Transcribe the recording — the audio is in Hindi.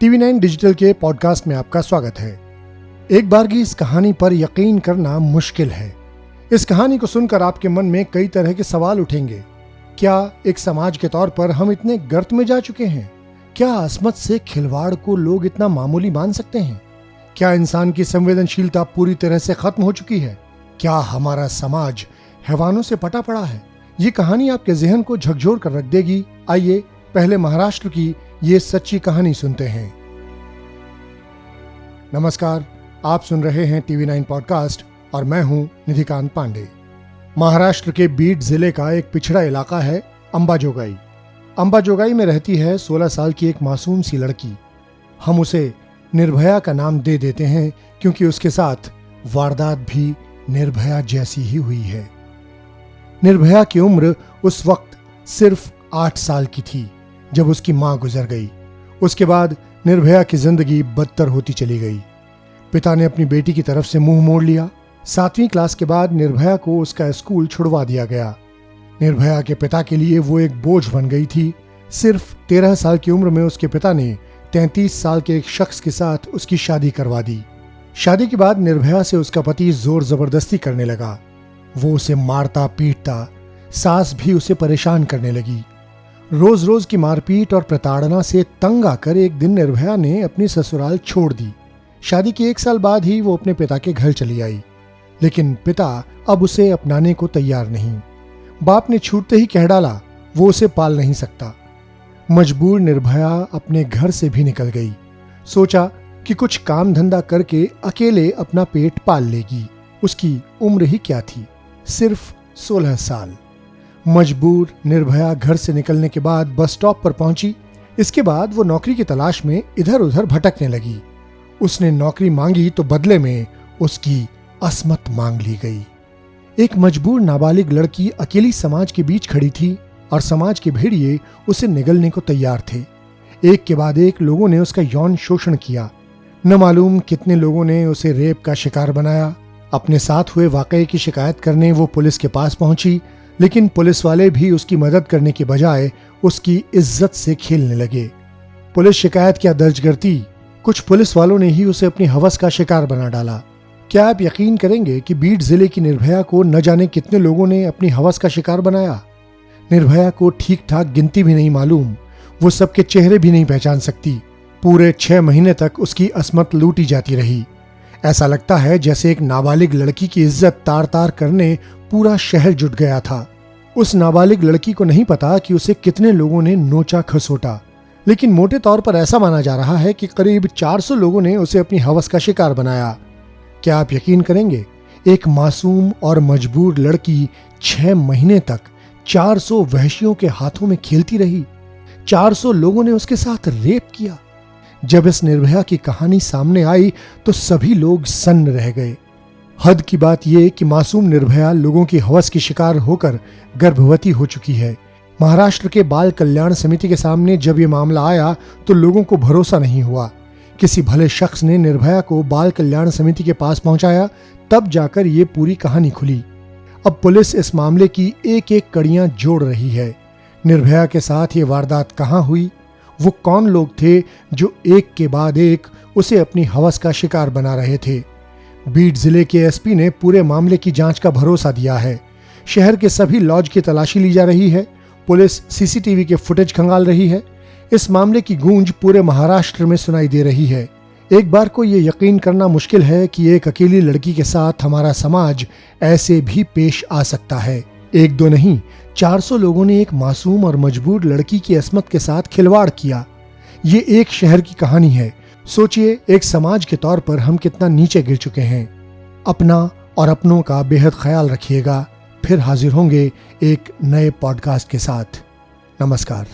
TV9 डिजिटल के पॉडकास्ट में आपका स्वागत है। एक बार की इस कहानी पर यकीन करना मुश्किल है। इस कहानी को सुनकर आपके मन में कई तरह के सवाल उठेंगे। क्या एक समाज के तौर पर हम इतने गर्त में जा चुके हैं? क्या अस्मत से खिलवाड़ को लोग इतना मामूली मान सकते हैं? क्या इंसान की संवेदनशीलता पूरी तरह से खत्म हो चुकी है? क्या हमारा समाज हैवानों से पटा पड़ा है? ये कहानी आपके जहन को झकझोर कर रख देगी। आइए पहले महाराष्ट्र की ये सच्ची कहानी सुनते हैं। नमस्कार, आप सुन रहे हैं TV9 पॉडकास्ट और मैं हूं निधिकांत पांडे। महाराष्ट्र के बीड जिले का एक पिछड़ा इलाका है अंबाजोगाई। अंबाजोगाई में रहती है 16 साल की एक मासूम सी लड़की। हम उसे निर्भया का नाम दे देते हैं क्योंकि उसके साथ वारदात भी निर्भया जैसी ही हुई है। निर्भया की उम्र उस वक्त सिर्फ 8 साल की थी जब उसकी मां गुजर गई। उसके बाद निर्भया की जिंदगी बदतर होती चली गई। पिता ने अपनी बेटी की तरफ से मुंह मोड़ लिया। 7वीं क्लास के बाद निर्भया को उसका स्कूल छुड़वा दिया गया। निर्भया के पिता के लिए वो एक बोझ बन गई थी। सिर्फ 13 साल की उम्र में उसके पिता ने 33 साल के एक शख्स के साथ उसकी शादी करवा दी। शादी के बाद निर्भया से उसका पति जोर जबरदस्ती करने लगा। वो उसे मारता पीटता, सास भी उसे परेशान करने लगी। रोज रोज की मारपीट और प्रताड़ना से तंग आकर एक दिन निर्भया ने अपनी ससुराल छोड़ दी। शादी के 1 साल बाद ही वो अपने पिता के घर चली आई, लेकिन पिता अब उसे अपनाने को तैयार नहीं। बाप ने छूटते ही कह डाला वो उसे पाल नहीं सकता। मजबूर निर्भया अपने घर से भी निकल गई। सोचा कि कुछ काम धंधा करके अकेले अपना पेट पाल लेगी। उसकी उम्र ही क्या थी, सिर्फ 16 साल। मजबूर निर्भया घर से निकलने के बाद बस स्टॉप पर पहुंची। इसके बाद वो नौकरी की तलाश में इधर उधर भटकने लगी। उसने नौकरी मांगी तो बदले में उसकी अस्मत मांग ली गई। एक मजबूर नाबालिग लड़की अकेली समाज के बीच खड़ी थी और समाज के भेड़िए उसे निगलने को तैयार थे। एक के बाद एक लोगों ने उसका यौन शोषण किया। न मालूम कितने लोगों ने उसे रेप का शिकार बनाया। अपने साथ हुए वाकये की शिकायत करने वो पुलिस के पास पहुंची, लेकिन पुलिस वाले भी उसकी मदद करने के बजाय उसकी इज्जत से खेलने लगे। पुलिस शिकायत क्या दर्ज करती, कुछ पुलिस वालों ने ही उसे अपनी हवस का शिकार बना डाला। क्या आप यकीन करेंगे कि बीड जिले की निर्भया को न जाने कितने लोगों ने अपनी हवस का शिकार बनाया। निर्भया को ठीक ठाक गिनती भी नहीं मालूम, वो सबके चेहरे भी नहीं पहचान सकती। पूरे 6 महीने तक उसकी अस्मत लूटी जाती रही। ऐसा लगता है जैसे एक नाबालिग लड़की की इज्जत तार तार करने पूरा शहर जुट गया था। उस नाबालिग लड़की को नहीं पता कि उसे कितने लोगों ने नोचा खसोटा, लेकिन मोटे तौर पर ऐसा माना जा रहा है कि करीब 400 लोगों ने उसे अपनी हवस का शिकार बनाया। क्या आप यकीन करेंगे, एक मासूम और मजबूर लड़की 6 महीने तक 400 वहशियों के हाथों में खेलती रही। 400 लोगों ने उसके साथ रेप किया। जब इस निर्भया की कहानी सामने आई तो सभी लोग सन्न रह गए। हद की बात यह कि मासूम निर्भया लोगों की हवस की शिकार होकर गर्भवती हो चुकी है। महाराष्ट्र के बाल कल्याण समिति के सामने जब ये मामला आया तो लोगों को भरोसा नहीं हुआ। किसी भले शख्स ने निर्भया को बाल कल्याण समिति के पास पहुंचाया, तब जाकर ये पूरी कहानी खुली। अब पुलिस इस मामले की एक एक कड़ियां जोड़ रही है। निर्भया के साथ ये वारदात कहां हुई, वो कौन लोग थे जो एक के बाद एक उसे अपनी हवस का शिकार बना रहे थे। बीड जिले के एसपी ने पूरे मामले की जांच का भरोसा दिया है। शहर के सभी लॉज की तलाशी ली जा रही है। पुलिस सीसीटीवी के फुटेज खंगाल रही है। इस मामले की गूंज पूरे महाराष्ट्र में सुनाई दे रही है। एक बार को ये यकीन करना मुश्किल है कि एक अकेली लड़की के साथ हमारा समाज ऐसे भी पेश आ सकता है। 1-2 नहीं, 400 लोगों ने एक मासूम और मजबूर लड़की की अस्मत के साथ खिलवाड़ किया। ये एक शहर की कहानी है। सोचिए, एक समाज के तौर पर हम कितना नीचे गिर चुके हैं। अपना और अपनों का बेहद ख्याल रखिएगा। फिर हाजिर होंगे एक नए पॉडकास्ट के साथ। नमस्कार।